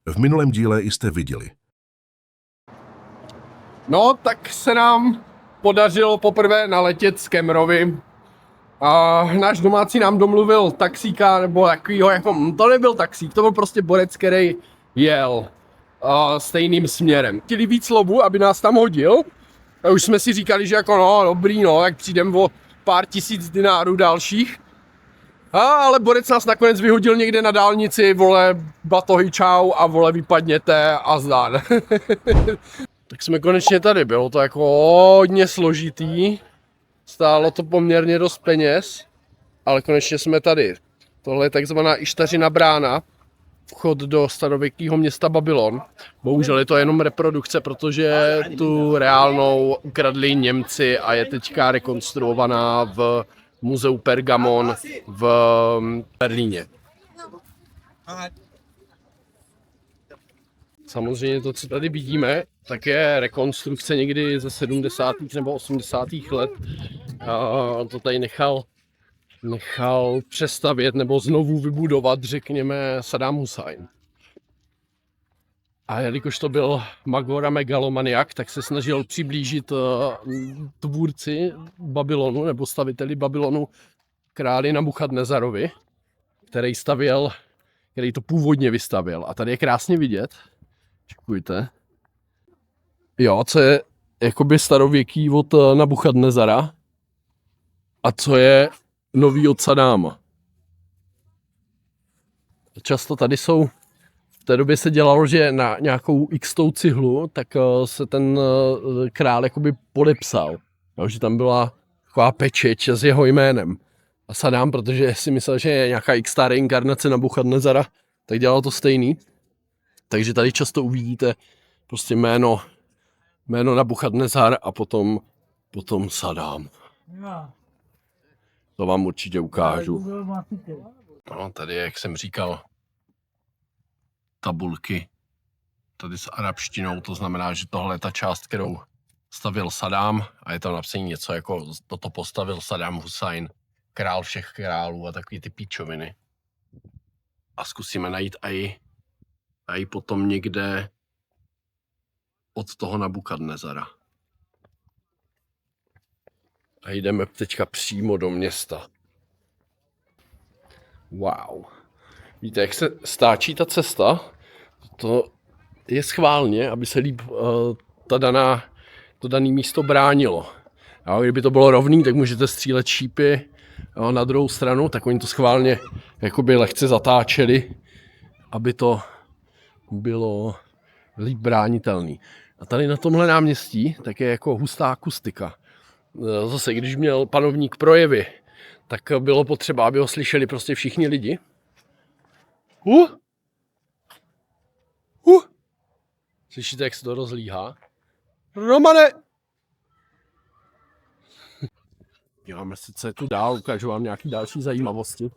V minulém díle jste viděli. No, tak se nám podařilo poprvé naletět z Kemrovy. A náš domácí nám domluvil taxíka, nebo takovýho, jako, to nebyl taxík, to byl prostě borec, který jel stejným směrem. Chtěli víc lovu, aby nás tam hodil. A už jsme si říkali, že jako no, dobrý, no, tak přijdem o pár tisíc dinárů dalších. Ale borec nás nakonec vyhodil někde na dálnici, vole, batohy čau a vole, vypadněte a zdar. Tak jsme konečně tady, bylo to jako hodně složitý, stálo to poměrně dost peněz, ale konečně jsme tady. Tohle je takzvaná Ištařina brána, vchod do starověkého města Babylon. Bohužel je to jenom reprodukce, protože tu reálnou ukradli Němci a je teďka rekonstruovaná v muzeu Pergamon v Berlíně. Samozřejmě to, co tady vidíme, tak je rekonstrukce někdy ze 70. nebo 80. let. A to tady nechal přestavět nebo znovu vybudovat, řekněme, Saddam Hussein. A jelikož to byl magor a megalomaniak, tak se snažil přiblížit tvůrci Babylonu nebo staviteli Babylonu králi Nabuchadnezarovi, který to původně vystavěl. A tady je krásně vidět, čekujte, jo, co je jakoby starověký od Nabuchadnezara a co je nový od Saddáma. Často tady jsou, v té době se dělalo, že na nějakou xtou cihlu, tak se ten král jakoby podepsal, jo, že tam byla taková pečeť s jeho jménem. A Saddám, protože si myslel, že je nějaká xtá reinkarnace Nabuchadnezara, tak dělal to stejný. Takže tady často uvidíte prostě jméno Nabuchadnezar a potom Saddám. To vám určitě ukážu. No, tady, jak jsem říkal, tabulky tady s arabštinou, to znamená, že tohle je ta část, kterou stavil Saddám a je tam napsané něco jako toto postavil Saddám Hussein, král všech králů a takový ty píčoviny. A zkusíme najít i potom někde od toho Nabukadnezara. A jdeme teďka přímo do města. Wow. Víte, jak se stáčí ta cesta? To je schválně, aby se líp to dané místo bránilo. A kdyby to bylo rovný, tak můžete střílet šípy na druhou stranu, tak oni to schválně jakoby lehce zatáčeli, aby to bylo líp bránitelný. A tady na tomhle náměstí tak je jako hustá akustika. Zase, když měl panovník projevy, tak bylo potřeba, aby ho slyšeli prostě všichni lidi. Slyšíte, jak se to rozlíhá? Romane! Děláme si, co je tu dál, ukážu vám nějaký další zajímavosti.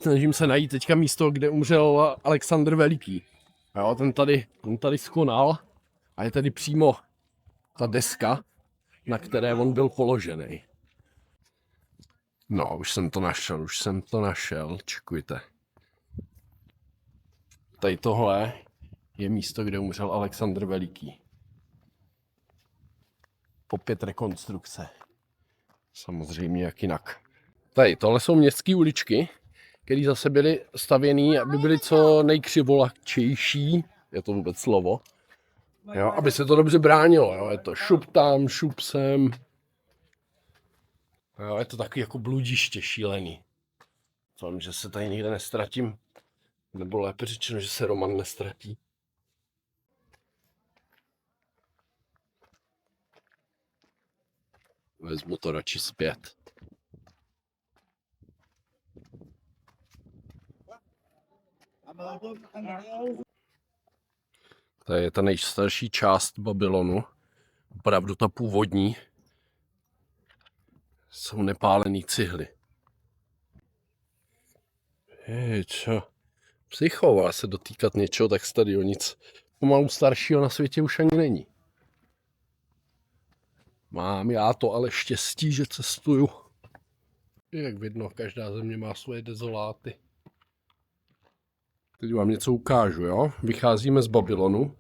Snažím se najít teďka místo, kde umřel Alexandr Veliký. Jo, ten tady skonal a je tady přímo ta deska, na které on byl položený. No, už jsem to našel, čekujte. Tady tohle je místo, kde umřel Alexandr Veliký. Opět rekonstrukce. Samozřejmě jak jinak. Tady, tohle jsou městské uličky, které zase byly stavěné, aby byly co nejkřivolačtější, je to vůbec slovo, jo, aby se to dobře bránilo, jo, je to šup tam, šup sem, jo, je to taky jako bludiště šílený. Doufám, že se tady nikde nestratím, nebo lépe řečeno, že se Roman nestratí. Vezmu to radši zpět. To je ta nejstarší část Babylonu. Opravdu ta původní. Jsou nepálený cihly. Co? Psychová se dotýkat něčeho tak starého, nic pomalu staršího na světě už ani není. Mám já to ale štěstí, že cestuju. Jak vidno, každá země má svoje dezoláty. Teď vám něco ukážu, jo? Vycházíme z Babylonu.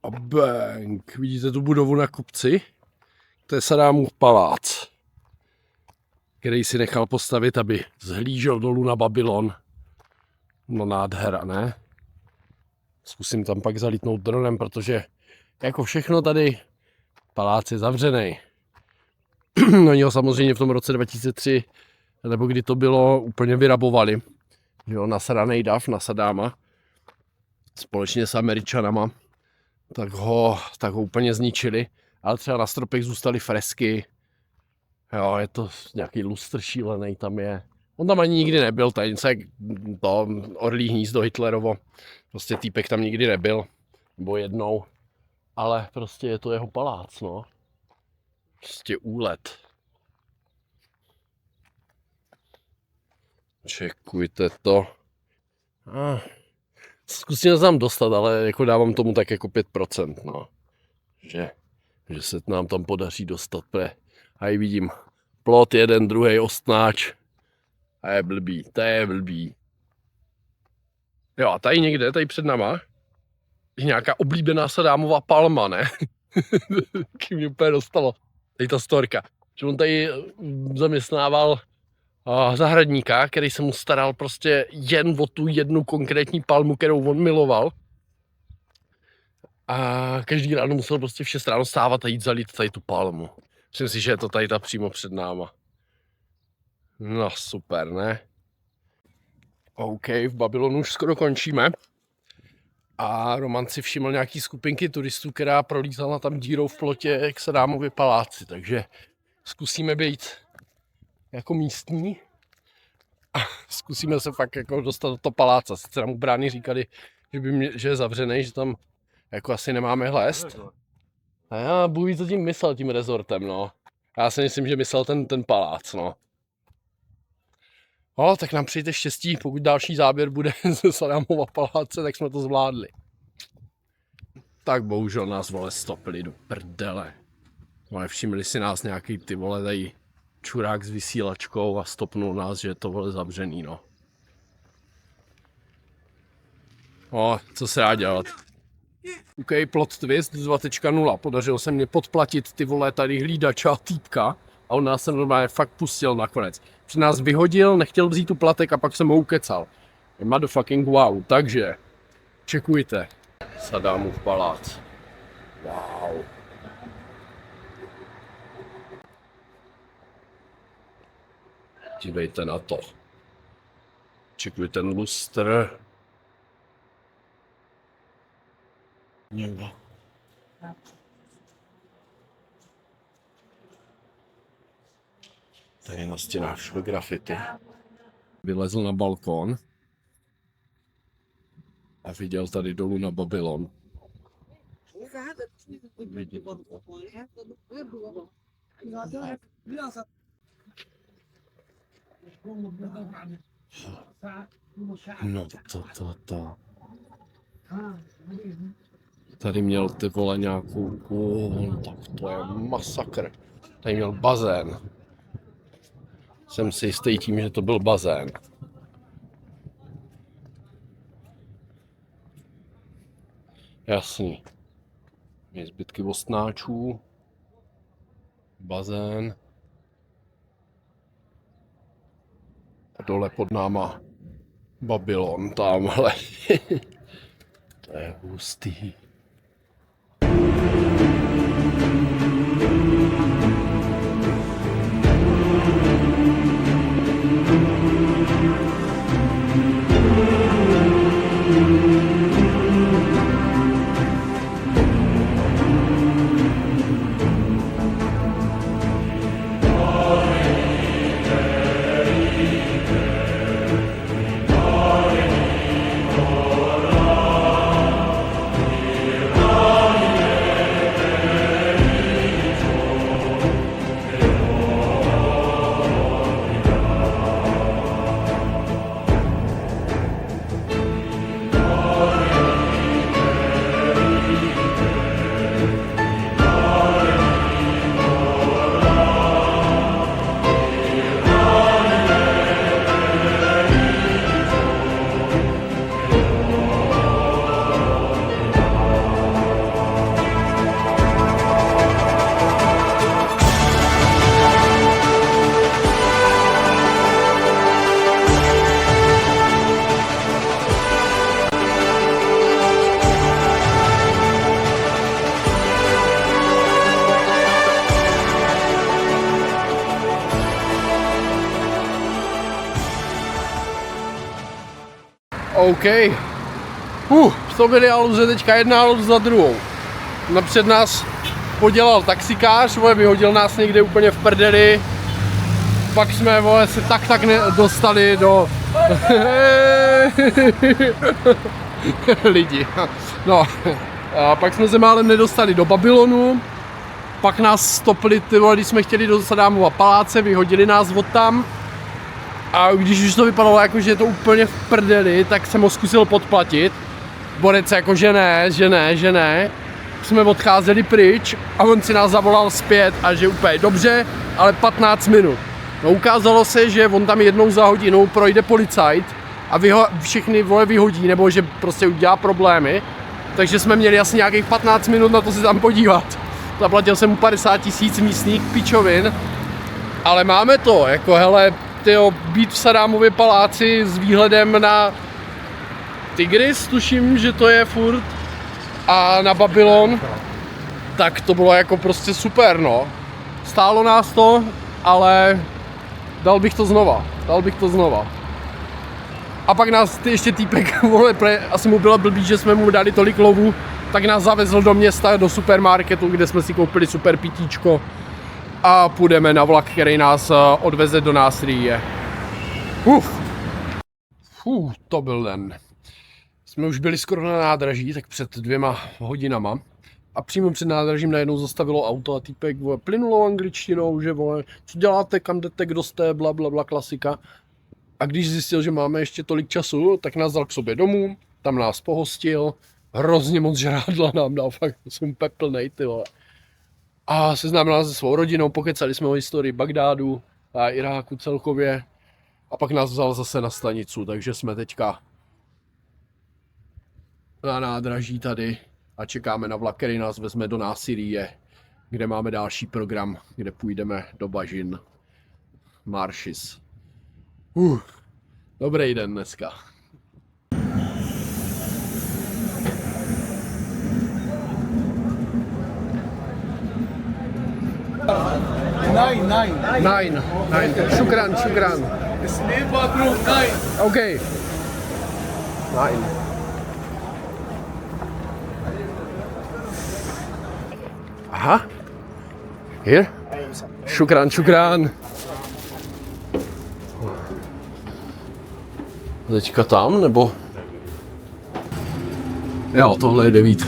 A bang, vidíte tu budovu na kopci? To je Saddámův palác, který si nechal postavit, aby zhlížel dolů na Babylon. No nádhera, ne? Zkusím tam pak zalítnout dronem, protože jako všechno tady palác je zavřený. Oni ho samozřejmě v tom roce 2003, nebo kdy to bylo, úplně vyrabovali. Jo, nasranej dav na Saddáma, společně s Američanama, tak ho úplně zničili. Ale třeba na stropech zůstaly fresky. Jo, je to nějaký lustr šílený tam je. On tam ani nikdy nebyl, to je něco jak to orlí hnízdo Hitlerovo. Prostě týpek tam nikdy nebyl, nebo jednou. Ale prostě je to jeho palác, no. Prostě úlet. Čekujte to. Zkusím se tam dostat, ale jako dávám tomu tak jako 5%, no. Že se nám tam podaří dostat, a i vidím plot jeden, druhý ostnáč. A je blbý, to je blbý. Jo a tady někde, tady před náma, je nějaká oblíbená Saddámova palma, ne? Kým mě úplně dostalo. Tady ta storka. Že on tady zaměstnával zahradníka, který se mu staral prostě jen o tu jednu konkrétní palmu, kterou on miloval. A každý ráno musel prostě v 6 ráno stávat a jít zalít tady tu palmu. Myslím si, že je to tady ta přímo před náma. No super, ne? OK, v Babylonu už skoro končíme. A Roman si všiml nějaký skupinky turistů, která prolítala tam dírou v plotě k Saddámově paláci. Takže zkusíme být jako místní a zkusíme se fakt jako dostat do toho paláce. Sice nám u brány říkali, že je zavřený, že tam jako asi nemáme hlézt. A já Bůh co tím myslel, tím rezortem, no. Já si myslím, že myslel ten palác, no. No, tak nám přejte štěstí, pokud další záběr bude ze Saddámova paláce, tak jsme to zvládli. Tak bohužel nás, vole, stopili do prdele. Vole, všimli si nás nějaký, ty vole, tady čurák s vysílačkou a stopnul nás, že je to, vole, zavřený, no. No, co se dá dělat? OK, plot twist 2.0. Podařilo se mě podplatit ty, vole, tady hlídača a týpka a on nás se normálně fakt pustil nakonec. Před nás vyhodil, nechtěl vzít tu platek a pak jsem ho ukecal. Motherfucking wow, takže čekujte. Saddámův palác. Wow. Dívejte na to. Čekuj ten lustr. Někdo. Tady na stěnách všude grafity. Vylezl na balkón a viděl tady dolů na Babylon. No to. Tady měl ty vole nějakou, tak to je masakr. Tady měl bazén. Jsem si jistý tím, že to byl bazén. Jasný. Je zbytky ostnáčů. Bazén. A dole pod náma Babylon tamhle. To je hustý. OK. To byly aluze teďka jedna aluze za druhou. Napřed nás podělal taxikář, vole, vyhodil nás někde úplně v prdeli. Pak jsme, vole, se tak dostali do... lidi. No, a pak jsme se málem nedostali do Babylonu. Pak nás stopili, ty vole, když jsme chtěli do Sadámova paláce, vyhodili nás od tam. A když už to vypadalo jako, že je to úplně v prdeli, tak jsem ho zkusil podplatit. Borec jako, že ne. Jsme odcházeli pryč a on si nás zavolal zpět a že úplně dobře, ale 15 minut. No ukázalo se, že on tam jednou za hodinu projde policajt a všechny, vole, vyhodí, nebo že prostě udělá problémy. Takže jsme měli asi nějakých 15 minut na to se tam podívat. Zaplatil jsem mu 50 000 místních pičovin, ale máme to, jako hele, tyjo, být v Sadámově paláci s výhledem na Tigris, tuším, že to je furt, a na Babylon, tak to bylo jako prostě super, no. Stálo nás to, ale dal bych to znova. A pak nás ještě týpek, vole, asi mu bylo blbý, že jsme mu dali tolik lovu, tak nás zavezl do města, do supermarketu, kde jsme si koupili super pitíčko a půjdeme na vlak, který nás odveze do Násirije. To byl den. Jsme už byli skoro na nádraží, tak před 2 hodinama. A přímo před nádražím najednou zastavilo auto a týpek, vole, plynulou angličtinou, že, vole, co děláte, kam jdete, kdo jste, blablabla, klasika. A když zjistil, že máme ještě tolik času, tak nás dal k sobě domů, tam nás pohostil, hrozně moc žrádla nám dal, fakt jsem peplnej, ty vole. A seznámil nás se svou rodinou, pokecali jsme o historii Bagdádu a Iráku celkově. A pak nás vzal zase na stanicu, takže jsme teďka na nádraží tady a čekáme na vlak, který nás vezme do Násirije, kde máme další program, kde půjdeme do bažin Maršis. Dobrý den dneska. Nine. Shukran. Sleep bathroom 9. Okay. 9. Aha. Here? Shukran. Teďka tam, nebo? Jo, tohle je 9.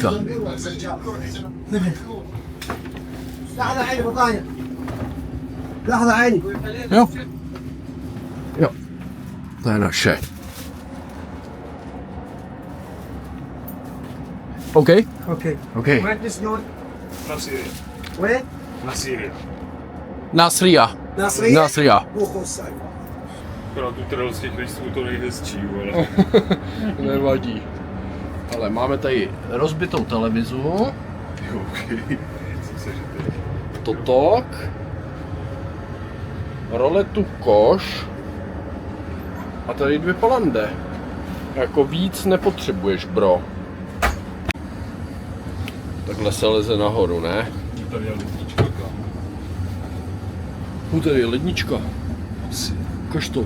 Jo. To je naše. OK? OK. Where is your Nasiri? Where? Nasria. Akorát tu trail z těch listů to nejhezčí, vole. Nevadí. Ale máme tady rozbitou televizu. OK. Totok. Roletu koš. A tady 2 palande. Jako víc nepotřebuješ, bro. Takhle se leze nahoru, ne? Tady je lednička, kámo. Tady je lednička. Ukaž to.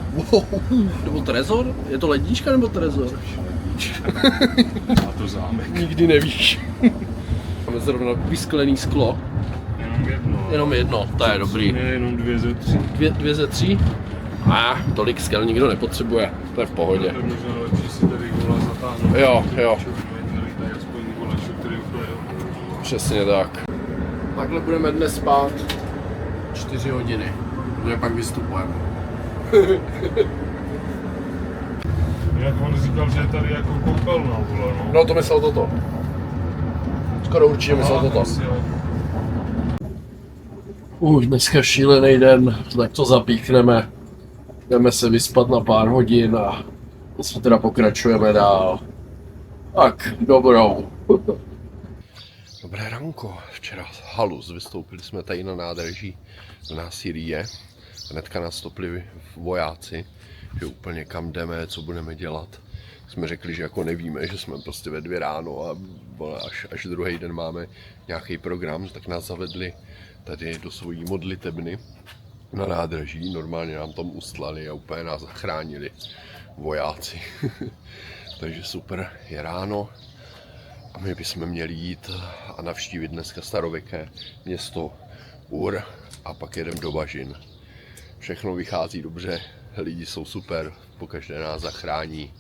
Nebo trezor? Je to lednička nebo trezor? A to zámek. Nikdy nevíš. Máme zrovna vysklený sklo. Jenom jedno, to je dobrý. Ne, jenom 2 ze 3. 2 ze 3? Tolik skel nikdo nepotřebuje, to je v pohodě. To je možná lepší si tady vola zatáhnout. Jo. Tady aspoň vola, který úplně. Přesně tak. Takhle budeme dnes spát 4 hodiny, protože pak vystupujeme. Jak on říkal, že je tady jako koupelna, vole, no. No to myslel toto. Skoro určitě myslel toto. Dneska šílený den, tak to zapíchneme. Jdeme se vyspat na pár hodin a se teda pokračujeme dál. Tak, dobrou. Dobré ránko. Včera z Halus vystoupili jsme tady na nádraží v Násirije. Hnedka nás stopli vojáci, že úplně kam jdeme, co budeme dělat. Jsme řekli, že jako nevíme, že jsme prostě ve 2 ráno a až druhý den máme nějaký program, tak nás zavedli tady do svojí modlitebny na nádraží. Normálně nám tam ustlali a úplně nás zachránili vojáci. Takže super, je ráno a my bychom měli jít a navštívit dneska starověké město Ur a pak jedeme do bažin. Všechno vychází dobře, lidi jsou super, pokaždé nás zachrání.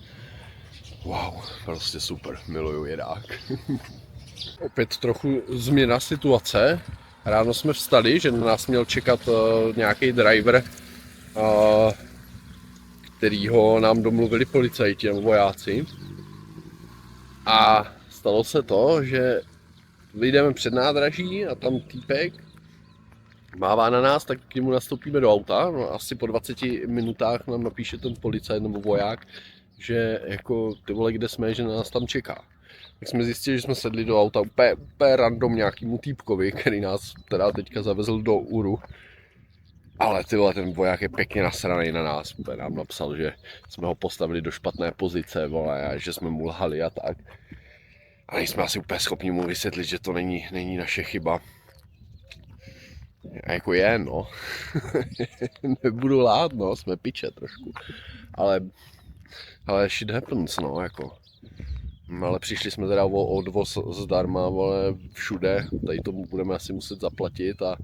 Wow, prostě super, miluju jedák. Opět trochu změna situace. Ráno jsme vstali, že na nás měl čekat nějaký driver, kterýho nám domluvili policajti nebo vojáci. A stalo se to, že vyjdeme před nádraží a tam týpek mává na nás, tak k němu nastoupíme do auta. No, asi po 20 minutách nám napíše ten policajt nebo voják, že jako ty vole, kde jsme, že na nás tam čeká. Tak jsme zjistili, že jsme sedli do auta úplně random nějakýmu týpkovi, který nás teda teďka zavezl do Uru. Ale ty vole, ten voják je pěkně nasranej na nás. Nám napsal, že jsme ho postavili do špatné pozice, vole, a že jsme mu lhali a tak. A nejsme asi úplně schopni mu vysvětlit, že to není naše chyba. A jako je, no. Nebudu lhát, no, jsme piče trošku. Ale shit happens, no, jako. Ale přišli jsme teda o odvoz zdarma, vole, všude. Tady to budeme asi muset zaplatit a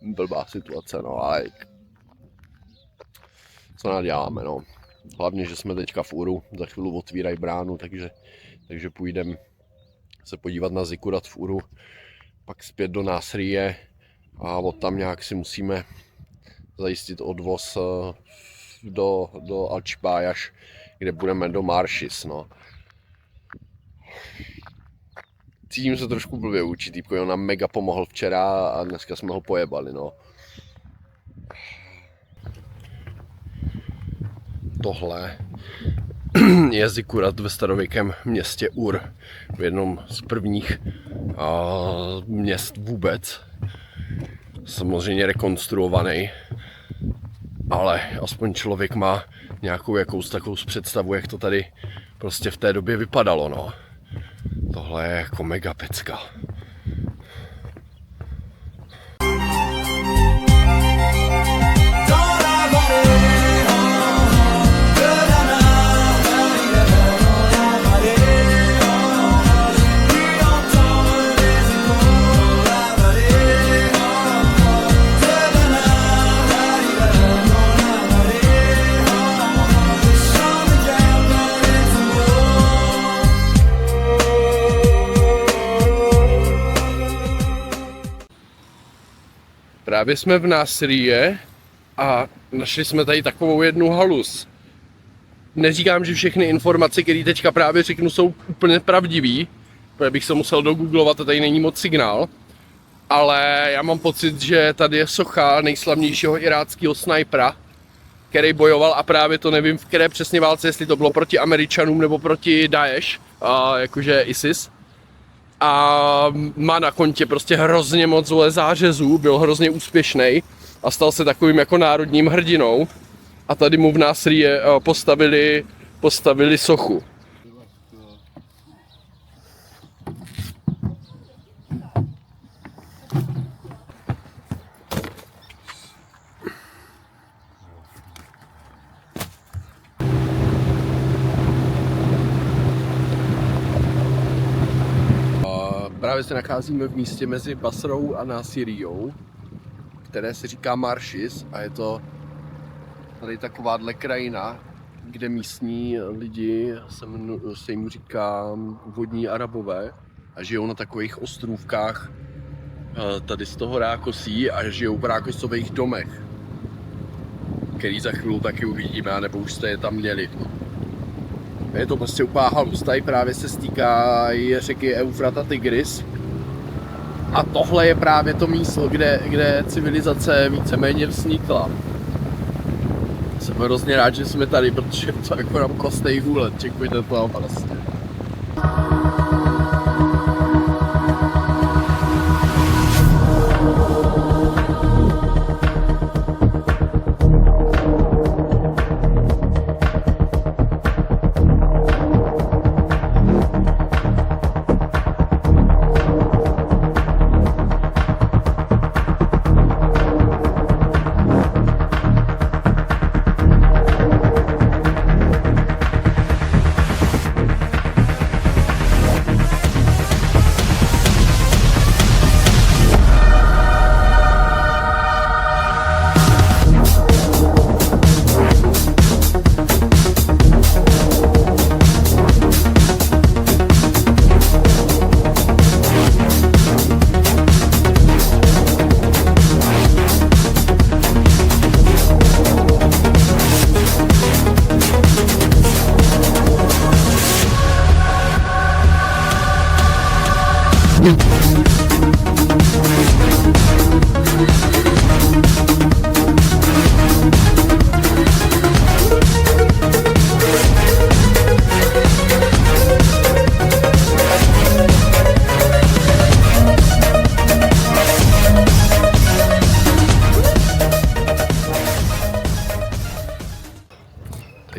blbá situace, no, ale co naděláme, no. Hlavně, že jsme teďka v Uru, za chvíli otvírají bránu, takže půjdeme se podívat na Zikurat v Uru, pak zpět do Nasirije a od tam nějak si musíme zajistit odvoz do Alčibájaš, kde budeme do Maršis, no. Cítím se trošku blbě vůči týpkovi, on nám mega pomohl včera a dneska jsme ho pojebali, no. Tohle je Zikurat ve starověkém městě Ur, v jednom z prvních měst vůbec. Samozřejmě rekonstruovaný, ale aspoň člověk má nějakou jakous takovou představu, jak to tady prostě v té době vypadalo, no. Tohle je jako mega pecka. Právě jsme v Nasirije a našli jsme tady takovou jednu halus. Neříkám, že všechny informace, které teďka právě řeknu, jsou úplně pravdivý, protože bych se musel dogooglovat a tady není moc signál. Ale já mám pocit, že tady je socha nejslavnějšího iráckého snajpera, který bojoval a právě to nevím v které přesně válce, jestli to bylo proti Američanům nebo proti Daesh, jakože ISIS. A má na kontě prostě hrozně moc zářezů, byl hrozně úspěšný a stal se takovým jako národním hrdinou. A tady mu v Nasirije postavili sochu. Právě se nacházíme v místě mezi Basrou a Nasirijou, které se říká Maršis a je to tady takováhle krajina, kde místní lidi se jim říká vodní Arabové a žijou na takových ostrůvkách tady z toho rákosí a žijou v rákosových domech, který za chvíli taky uvidíme, nebo už jste je tam měli. Je to prostě úplná halus, tady právě se stýká řeky Eufrat a Tigris. A tohle je právě to místo, kde civilizace víceméně vznikla. Jsem hrozně rád, že jsme tady, protože to jako nám kostej hůlet, čekujte to vlastně.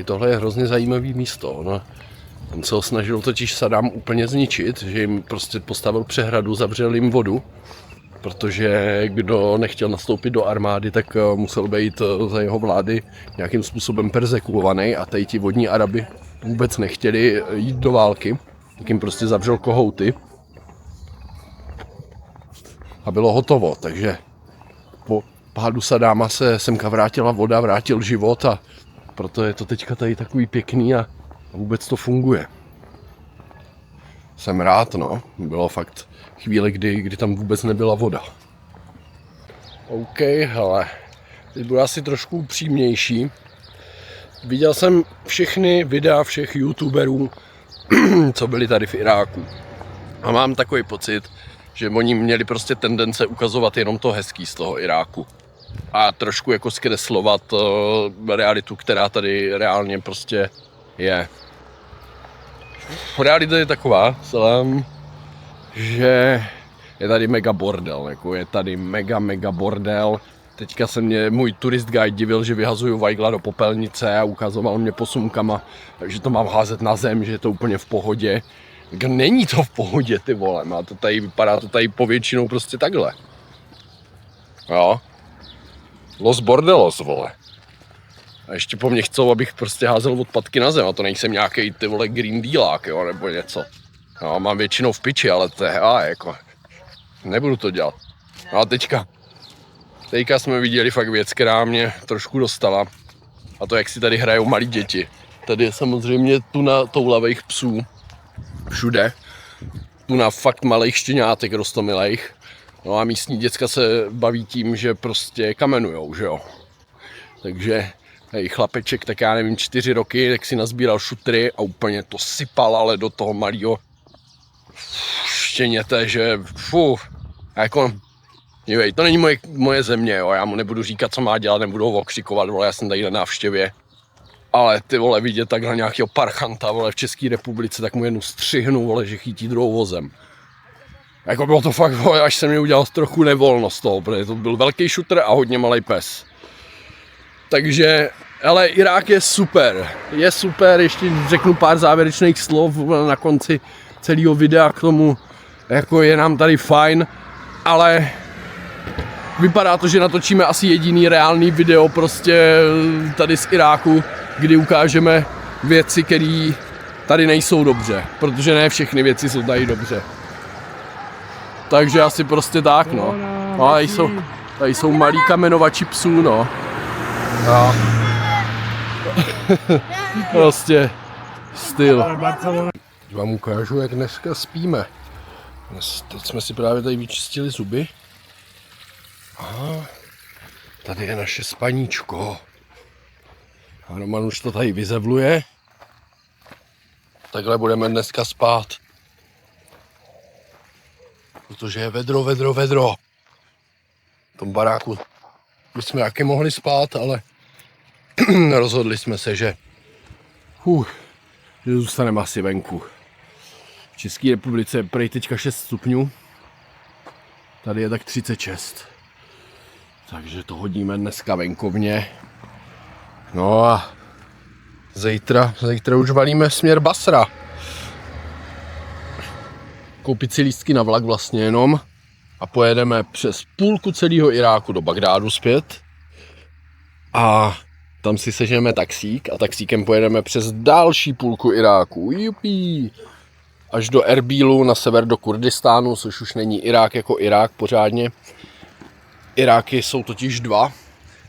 Tohle je hrozně zajímavý místo. No. On se ho snažil totiž Saddam úplně zničit, že jim prostě postavil přehradu, zavřel jim vodu, protože kdo nechtěl nastoupit do armády, tak musel být za jeho vlády nějakým způsobem perzekuovaný a tady ti vodní Arabi vůbec nechtěli jít do války, tak jim prostě zavřel kohouty a bylo hotovo, takže po pádu Saddáma se semka vrátila voda, vrátil život a proto je to teďka tady takový pěkný a vůbec to funguje. Jsem rád, no. Bylo fakt chvíle, kdy tam vůbec nebyla voda. OK, hele. Teď budu asi trošku upřímnější. Viděl jsem všechny videa všech youtuberů, co byli tady v Iráku. A mám takový pocit, že oni měli prostě tendence ukazovat jenom to hezký z toho Iráku. A trošku jako zkreslovat realitu, která tady reálně prostě je. Realita je taková, že je tady mega bordel, jako je tady mega bordel. Teďka se mě můj turist guide divil, že vyhazuju vajgla do popelnice a ukazoval mě posunkama, že to mám házet na zem, že je to úplně v pohodě. Není to v pohodě, ty vole, má to tady, vypadá to tady povětšinou prostě takhle. Jo. Los bordelos, vole. A ještě po mně chcou, abych prostě házel odpadky na zem, a to nejsem nějaký ty vole green dealák, jo, nebo něco. No, mám většinou v piči, ale to je, jako, nebudu to dělat. No a teďka jsme viděli fakt věc, která mě trošku dostala, a to, jak si tady hrajou malí děti. Tady je samozřejmě tuna toulavých psů, všude. Tuna fakt malých štěňátek rostomilejch. No a místní děcka se baví tím, že prostě kamenujou, že jo. Takže hej, chlapeček, tak já nevím, 4 roky, tak si nazbíral šutry a úplně to sypal, ale do toho malého štěněte, že jako, joj, to není moje země, jo, já mu nebudu říkat, co má dělat, nebudu ho okřikovat, vole, já jsem tady na návštěvě. Ale ty vole, vidět takhle nějakého parchanta, vole, v České republice, tak mu jednu střihnu, vole, že chytí druhou vozem. Jako bylo to fakt, vole, až se mi udělal trochu nevolno z toho, protože to byl velký šutr a hodně malý pes. Takže, ale Irák je super, ještě řeknu pár závěrečných slov na konci celého videa k tomu, jako je nám tady fajn, ale vypadá to, že natočíme asi jediný reálný video prostě tady z Iráku, kdy ukážeme věci, které tady nejsou dobře, protože ne všechny věci jsou tady dobře. Takže asi prostě tak, no. No a tady jsou malí kamenovači psů, no. No. Prostě styl. Vám ukážu, jak dneska spíme. Teď jsme si právě tady vyčistili zuby. Aha, tady je naše spaníčko. A Roman už to tady vyzevluje. Takhle budeme dneska spát. Protože je vedro. V tom baráku bychom taky mohli spát, ale rozhodli jsme se, že zůstaneme asi venku. V České republice je prej teďka 6 stupňů. Tady je tak 36. Takže to hodíme dneska venkovně. No a zítra už valíme směr Basra. Koupit si lístky na vlak vlastně jenom a pojedeme přes půlku celého Iráku do Bagdádu zpět a tam si seženeme taxík a taxíkem pojedeme přes další půlku Iráku, jupí, až do Erbílu na sever do Kurdistánu, což už není Irák jako Irák pořádně. Iráky jsou totiž 2,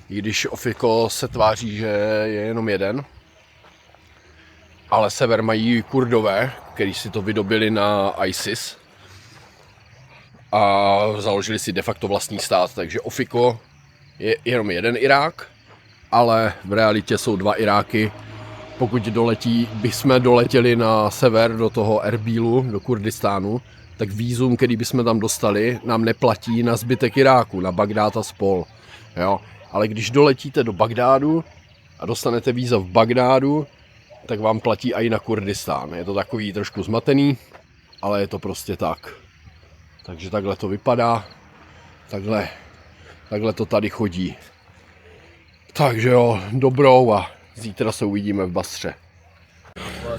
i když Ofiko se tváří, že je jenom jeden. Ale sever mají Kurdové, kteří si to vydobili na ISIS a založili si de facto vlastní stát, takže Ofiko je jenom jeden Irák, ale v realitě jsou 2 Iráky. Pokud bychom doletěli na sever do toho Erbílu, do Kurdistánu, tak vízum, který bychom tam dostali, nám neplatí na zbytek Iráku, na Bagdád a spol. Jo? Ale když doletíte do Bagdádu a dostanete víza v Bagdádu, tak vám platí i na Kurdistán. Je to takový trošku zmatený, ale je to prostě tak. Takže takhle to vypadá, takhle to tady chodí. Takže jo, dobrou a zítra se uvidíme v Basře.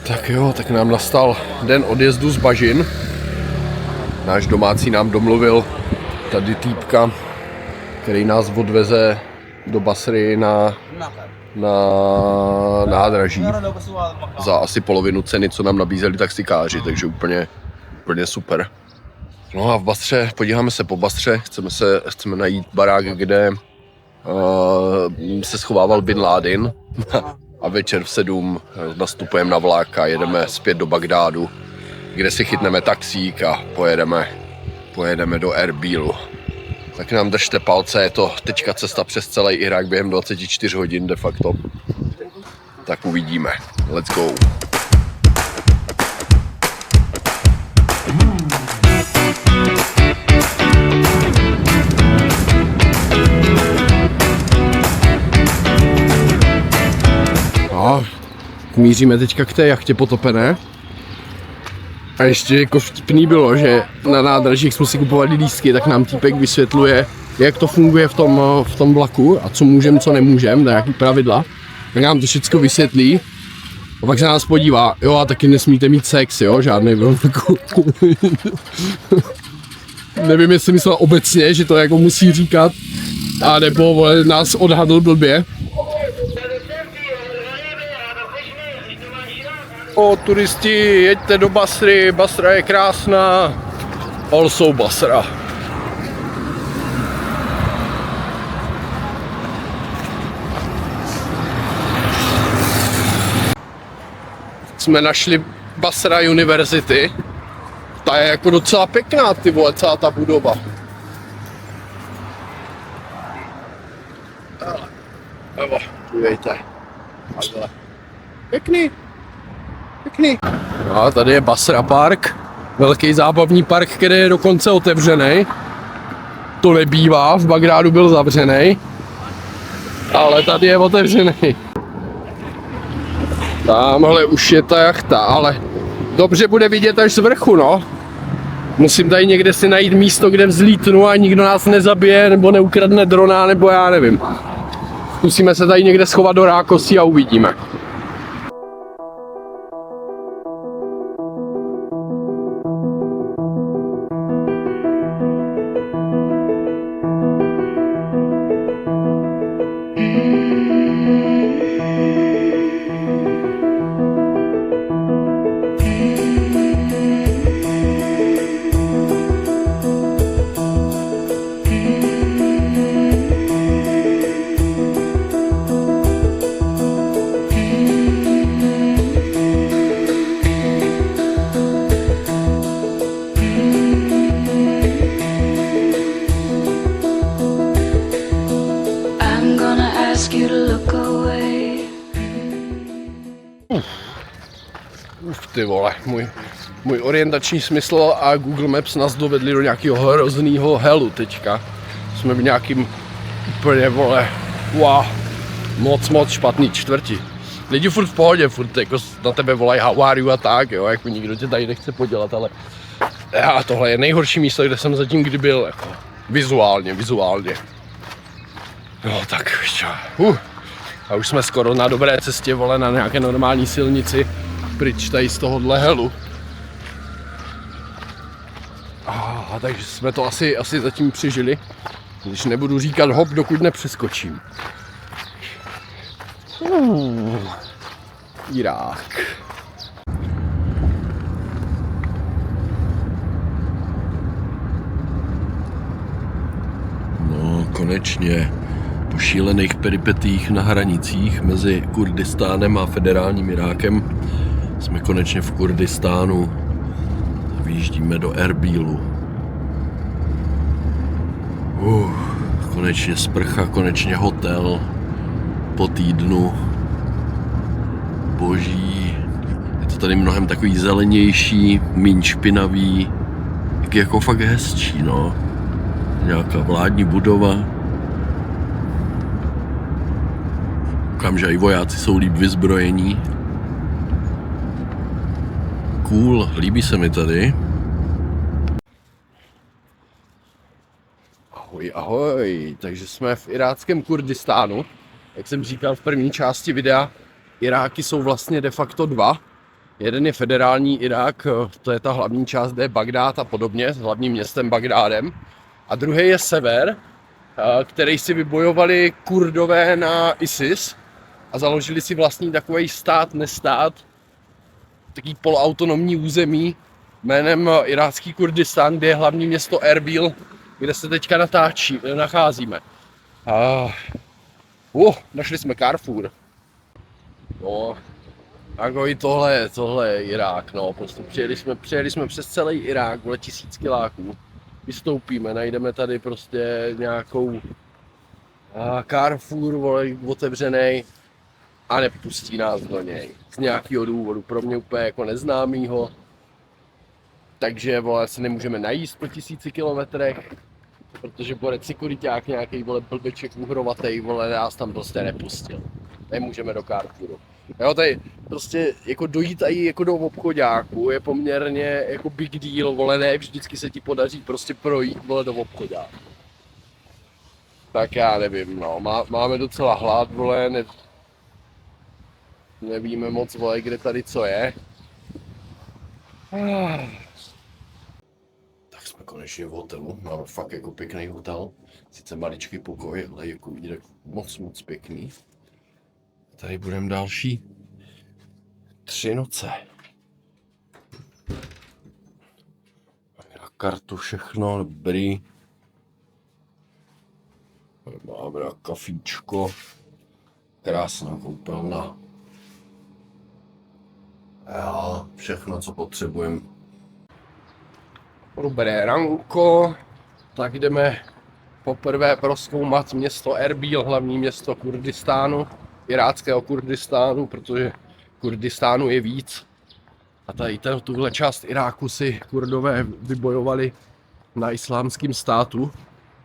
Tak jo, tak nám nastal den odjezdu z Bažin. Náš domácí nám domluvil tady týpka, který nás odveze do Basry na nádraží za asi polovinu ceny, co nám nabízeli taxikáři, takže úplně super. No a v Basře, podíváme se po Basře, chceme najít barák, kde se schovával Bin Laden a večer v 7 nastupujeme na vlak a jedeme zpět do Bagdádu, kde si chytneme taxík a pojedeme do Erbílu. Tak nám držte palce, je to teďka cesta přes celý Irák během 24 hodin de facto. Tak uvidíme. Let's go. No, míříme teďka k té jachtě potopené. A ještě jako vtipný bylo, že na nádražích jsme si kupovali lístky, tak nám týpek vysvětluje, jak to funguje v tom vlaku a co můžeme, co nemůžeme, na jaký pravidla. Tak nám to všechno vysvětlí. A pak se nás podívá, jo a taky nesmíte mít sex, jo, žádnej vlaku. Nevím, jestli myslel obecně, že to jako musí říkat, a nebo nás odhadl blbě. O turisti, jeďte do Basry, Basra je krásná, also Basra. Jsme našli Basra University, ta je jako docela pěkná, ty vole, celá ta budova. Evo, dívejte, takhle. Pěkný. A tady je Basra Park, velký zábavní park, který je dokonce otevřený. To nebývá, v Bagdádu byl zavřený, ale tady je otevřený. Tamhle už je ta jachta, ale dobře bude vidět až z vrchu, no. Musím tady někde si najít místo, kde vzlítnu a nikdo nás nezabije, nebo neukradne drona, nebo já nevím. Musíme se tady někde schovat do rákosí a uvidíme. Ty vole, můj orientační smysl a Google Maps nás dovedli do nějakého hroznýho helu teďka. Jsme v nějakým úplně, vole, wow, moc špatný čtvrti. Lidi furt v pohodě, furt jako na tebe volají how are you a tak, jo, jako nikdo tě tady nechce podělat, ale tohle je nejhorší místo, kde jsem zatím kdy byl, jako vizuálně. No tak, a už jsme skoro na dobré cestě, vole, na nějaké normální silnici, pryč tady z tohohle helu. Takže jsme to asi zatím přežili, když nebudu říkat hop, dokud nepřeskočím. Irák. No, konečně po šílených peripetích na hranicích mezi Kurdistánem a federálním Irákem jsme konečně v Kurdistánu. Vyjíždíme do Erbílu. Konečně sprcha, konečně hotel. Po týdnu. Boží. Je to tady mnohem takový zelenější, míň špinavý. tak jako fakt hezčí, no. Nějaká vládní budova. Koukám, že i vojáci jsou líp vyzbrojení. Cool, líbí se mi tady. Ahoj, ahoj, takže jsme v iráckém Kurdistánu. Jak jsem říkal v první části videa, Iráky jsou vlastně de facto dva. Jeden je federální Irák, to je ta hlavní část, kde je Bagdád a podobně, s hlavním městem Bagdádem. A druhý je sever, který si vybojovali Kurdové na ISIS a založili si vlastní takový stát, nestát, taký poloautonomní území jménem Irácký Kurdistán, kde je hlavní město Erbil, kde se teďka nacházíme. Našli jsme Carrefour. No, jako i tohle je Irák, no, prostě přijeli jsme přes celý Irák, vole 1000 kiláků. Vystoupíme, najdeme tady prostě nějakou Carrefour, vole, otevřenej a nepustí nás do něj. Z nějakého důvodu, pro mě úplně jako neznámýho. Takže, vole, se nemůžeme najíst po 1000 kilometrech, protože borec sekuriťák nějaký, vole, blbeček uhrovatej, vole, nás tam prostě nepustil. Nemůžeme do Carrefouru. Jo, tady prostě jako dojít i jako do obchodáku je poměrně jako big deal, vole, ne vždycky se ti podaří prostě projít, vole, do obchodáku. Tak já nevím, no, máme docela hlad, vole, nevíme moc, vole, kde tady co je. Tak jsme konečně v hotelu, máme fakt jako pěkný hotel, sice maličký pokoj, ale jako vidíte, moc pěkný. Tady budeme další 3 noce. Na kartu všechno, dobrý. Máme na kafíčko. Krásná koupelna. Jo, všechno, co potřebujeme. Dobré ranko. Tak jdeme poprvé prozkoumat město Erbil, hlavní město Kurdistánu. Iráckého Kurdistánu, protože Kurdistánu je víc. A tady tuhle část Iráku si Kurdové vybojovali na islámském státu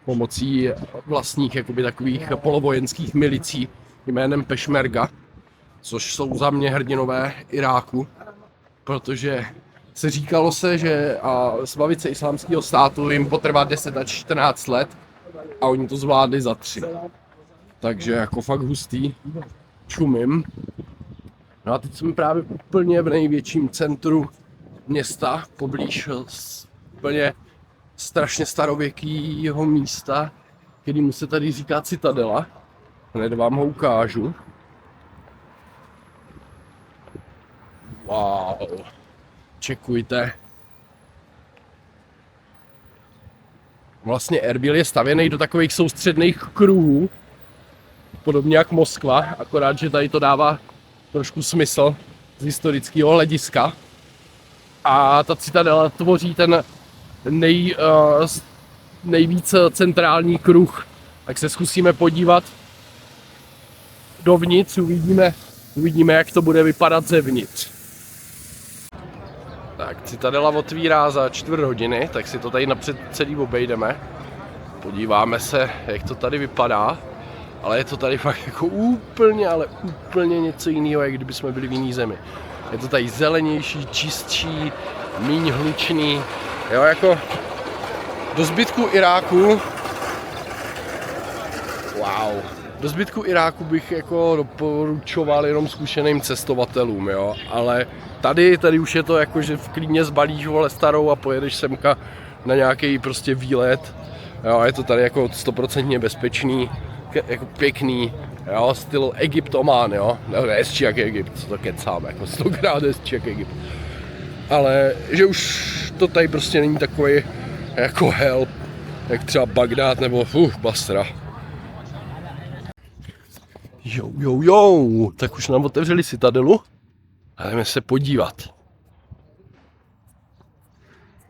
pomocí vlastních jakoby takových polovojenských milicí jménem Pešmerga, což jsou za mě hrdinové Iráku, protože se říkalo se, že zbavit se islámského státu jim potrvá 10 až 14 let a oni to zvládli za 3. Takže jako fakt hustý, čumím. No a teď jsme právě úplně v největším centru města, poblíž úplně strašně starověkého místa, kterému se tady říká Citadela. Hned vám ho ukážu. Wow, čekujte. Vlastně Erbil je stavěný do takových soustředných kruhů, podobně jak Moskva, akorát, že tady to dává trošku smysl z historického hlediska. A ta Citadela tvoří ten nejvíc centrální kruh. Tak se zkusíme podívat dovnitř, uvidíme, jak to bude vypadat zevnitř. Tak, Citadela otvírá za 4 hodiny, tak si to tady napřed celý obejdeme. Podíváme se, jak to tady vypadá. Ale je to tady fakt jako úplně něco jiného, jak kdyby jsme byli v jiný zemi. Je to tady zelenější, čistší, míň hlučný. Jo, jako do zbytku Iráku. Wow. Do zbytku Iráku bych jako doporučoval jenom zkušeným cestovatelům, jo. Ale tady už je to jako, že v klidně zbalíš, vole, starou a pojedeš semka na nějaký prostě výlet. Jo, je to tady jako 100% bezpečný. Jako pěkný, jo, styl Egyptomán, jo, ne hezčí jak Egypt, co to kecám, jako 100krát hezčí jak Egypt. Ale že už to tady prostě není takový jako hell, jak třeba Bagdád nebo Basra. Jo, tak už nám otevřeli Citadelu a jdeme se podívat.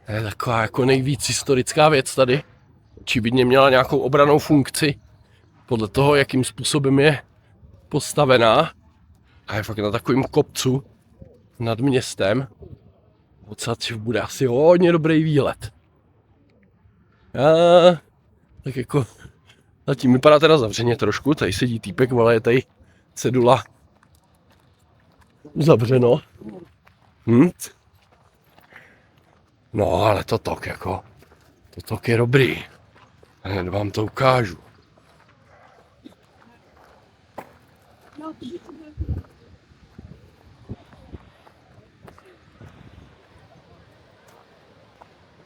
To je taková jako nejvíc historická věc tady, očividně měla nějakou obrannou funkci. Podle toho, jakým způsobem je postavená a je fakt na takovém kopcu nad městem. Odsud bude asi hodně dobrý výlet. Tak jako zatím vypadá teda zavřeně trošku, tady sedí týpek, ale je tady cedula zavřeno. No ale to tok jako, to tok je dobrý, hned vám to ukážu.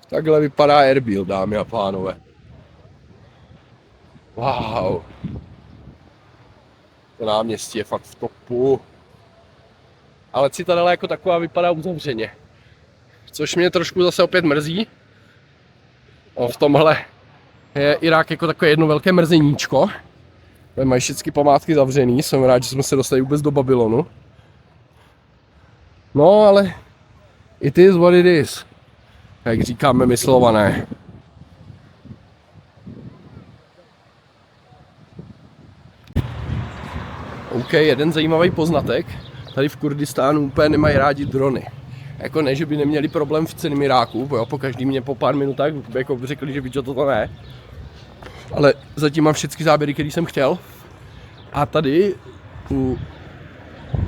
Takhle vypadá Erbil, dámy a pánové. Wow. To náměstí je fakt v topu. Ale Citadela jako taková vypadá uzavřeně. Což mě trošku zase opět mrzí. V tomhle je Irák jako takové jedno velké mrzeníčko. Mají všechny památky zavřený, jsem rád, že jsme se dostali vůbec do Babylonu. No ale it is what it is. Jak říkáme my Slované. OK, jeden zajímavý poznatek. Tady v Kurdistánu úplně nemají rádi drony. Jako ne, že by neměli problém v celém Iráku, bo jo, po každý mě po pár minutách jako řekli, že víš, že to ne. Ale zatím mám všechny záběry, které jsem chtěl. A tady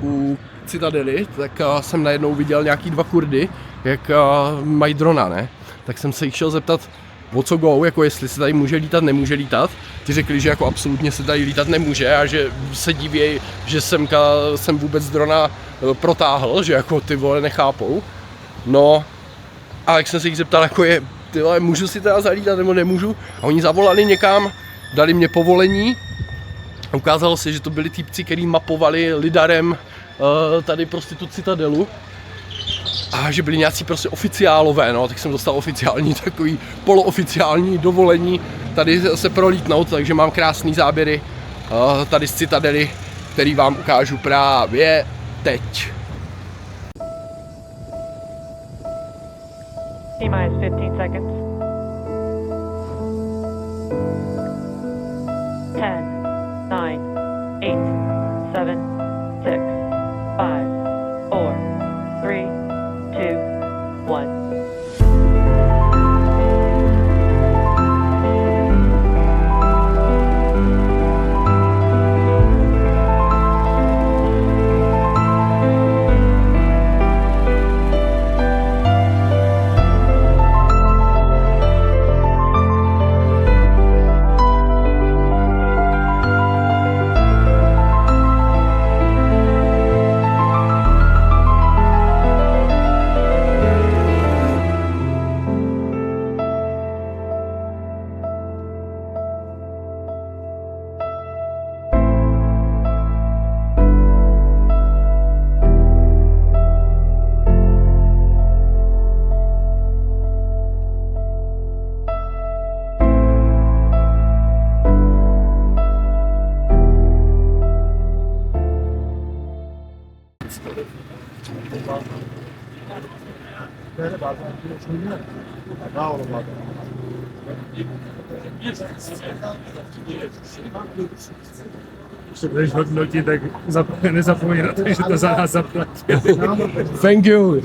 u Citadely, tak jsem najednou viděl nějaký 2 Kurdy, jak mají drona, ne? Tak jsem se jich šel zeptat, o co go, jako jestli se tady může lítat, nemůže lítat. Ty řekli, že jako absolutně se tady lítat nemůže a že se divějí, že jsem vůbec drona protáhl, že jako ty vole nechápou. No a jak jsem se jich zeptal, jako je, ty vole, můžu si teda zalítat nebo nemůžu? A oni zavolali někam, dali mě povolení. Ukázalo se, že to byli týpci, který mapovali lidarem tady prostě tu Citadelu. A že byli nějací prostě oficiálové, no, tak jsem dostal oficiální takový polooficiální dovolení tady se prolítnout, takže mám krásný záběry tady z Citadely, který vám ukážu právě teď. T-minus 15 seconds. 10, 9, 8, 7, 6, 5, 4, 3, 2, 1. Když budeš hodnotit, tak nezapomeň na to, že to za nás zaplatili. Thank you.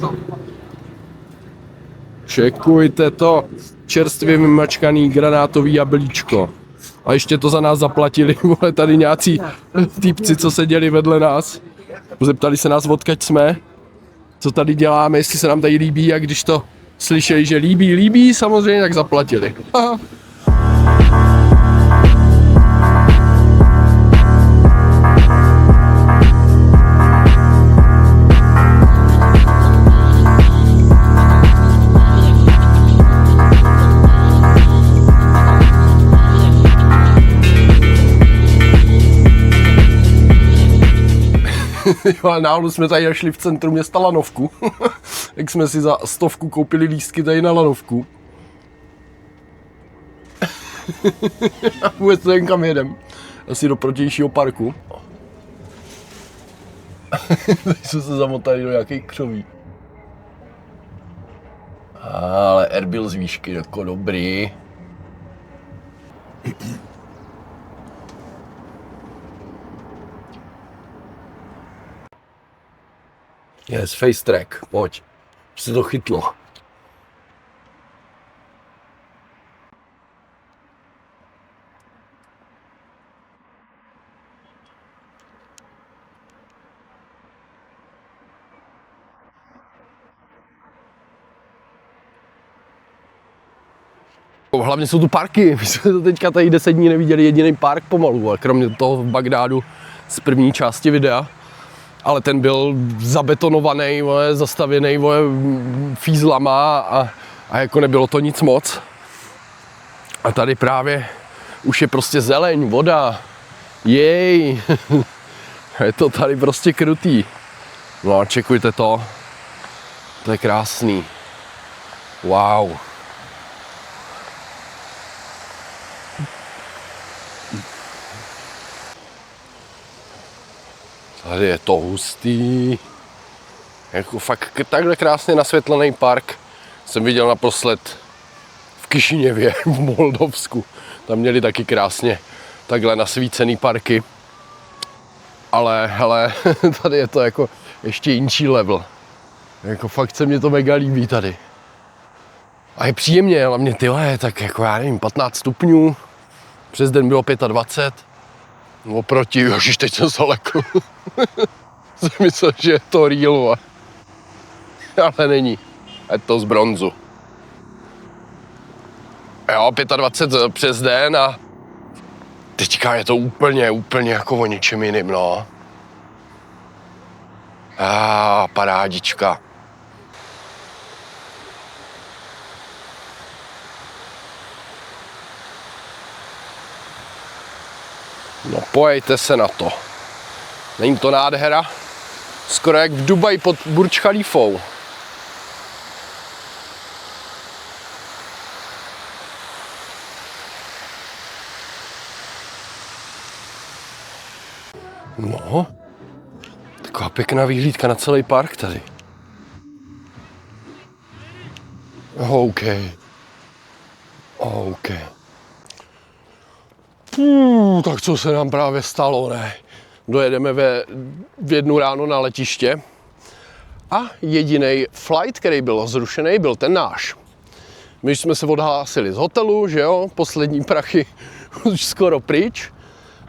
Čekujte to, čerstvě vymačkaný granátový jablíčko. A ještě to za nás zaplatili, vole, tady nějací týpci, co seděli vedle nás. Zeptali se nás, odkud jsme, co tady děláme, jestli se nám tady líbí, a když to slyšeli, že líbí, samozřejmě, tak zaplatili. Aha. Jo, a náhodou jsme tady našli v centru města lanovku. Jak jsme si za 100 koupili lístky tady na lanovku. A vůbec nevím, kam jedem. Asi do protějšího parku. Tady jsme se zamotali do nějakých křoví. Ale Erbil z výšky, jako dobrý. Yes, face track, pojď. Už se to chytlo. Hlavně jsou tu parky, my jsme to teďka tady 10 dní neviděli jediný park pomalu, a kromě toho v Bagdádu z první části videa. Ale ten byl zabetonovaný, zastavěný fízlama a jako nebylo to nic moc. A tady právě už je prostě zeleň, voda, jej, je to tady prostě krutý. No a čekujte to je krásný, wow. Tady je to hustý, jako fakt takhle krásně nasvětlený park jsem viděl naposled v Kišiněvě v Moldovsku. Tam měli taky krásně takhle nasvícený parky, ale hele, tady je to jako ještě jinčí level. Jako fakt se mně to mega líbí tady. A je příjemně, hlavně tyhle, tak jako já nevím, 15 stupňů, přes den bylo 25. Oproti, ježiš, teď jsem se lekl. Jsem myslel, že je to real, ale není. Je to z bronzu. Jo, 25 přes den a teďka je to úplně jako o ničem jiným, no. Parádička. No pojďte se na to. Není to nádhera? Skoro jak v Dubaji pod Burj Khalifou. No, taková pěkná výhlídka na celý park tady. OK. Tak co se nám právě stalo, ne? Dojedeme v 1 ráno na letiště a jediný flight, který byl zrušený, byl ten náš. My jsme se odhlásili z hotelu, že jo, poslední prachy už skoro pryč.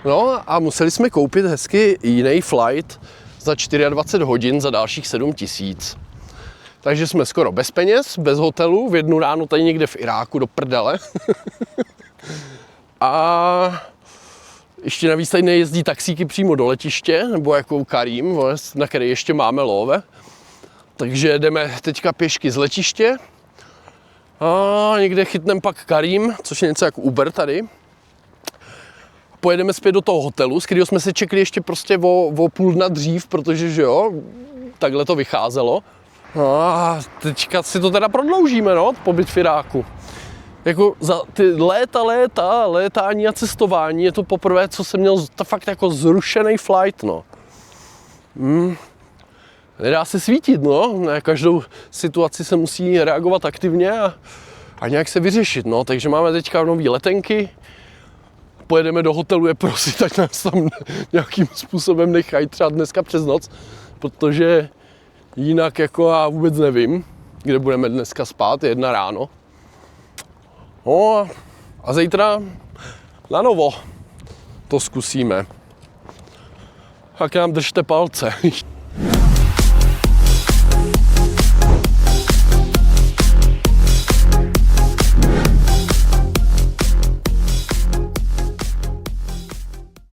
No a museli jsme koupit hezky jiný flight za 24 hodin za dalších 7 000. Takže jsme skoro bez peněz, bez hotelu, v 1 ráno tady někde v Iráku do prdele. A ještě navíc tady nejezdí taxíky přímo do letiště, nebo jako Karim, na který ještě máme love. Takže jdeme teďka pěšky z letiště a někde chytneme pak Karim, což je něco jako Uber tady. Pojedeme zpět do toho hotelu, z kterého jsme se čekli ještě prostě o půl dna dřív, protože že jo, takhle to vycházelo. A teďka si to teda prodloužíme, no, pobyt v Iráku. Jako za ty létání a cestování je to poprvé, co jsem měl fakt jako zrušený flight, no. Nedá se svítit, no, na každou situaci se musí reagovat aktivně a nějak se vyřešit, no, takže máme teďka nový letenky, pojedeme do hotelu je prosit, ať nás tam nějakým způsobem nechají třeba dneska přes noc, protože jinak jako já vůbec nevím, kde budeme dneska spát, 1 ráno. No a zítra na novo to zkusíme. Tak nám držte palce.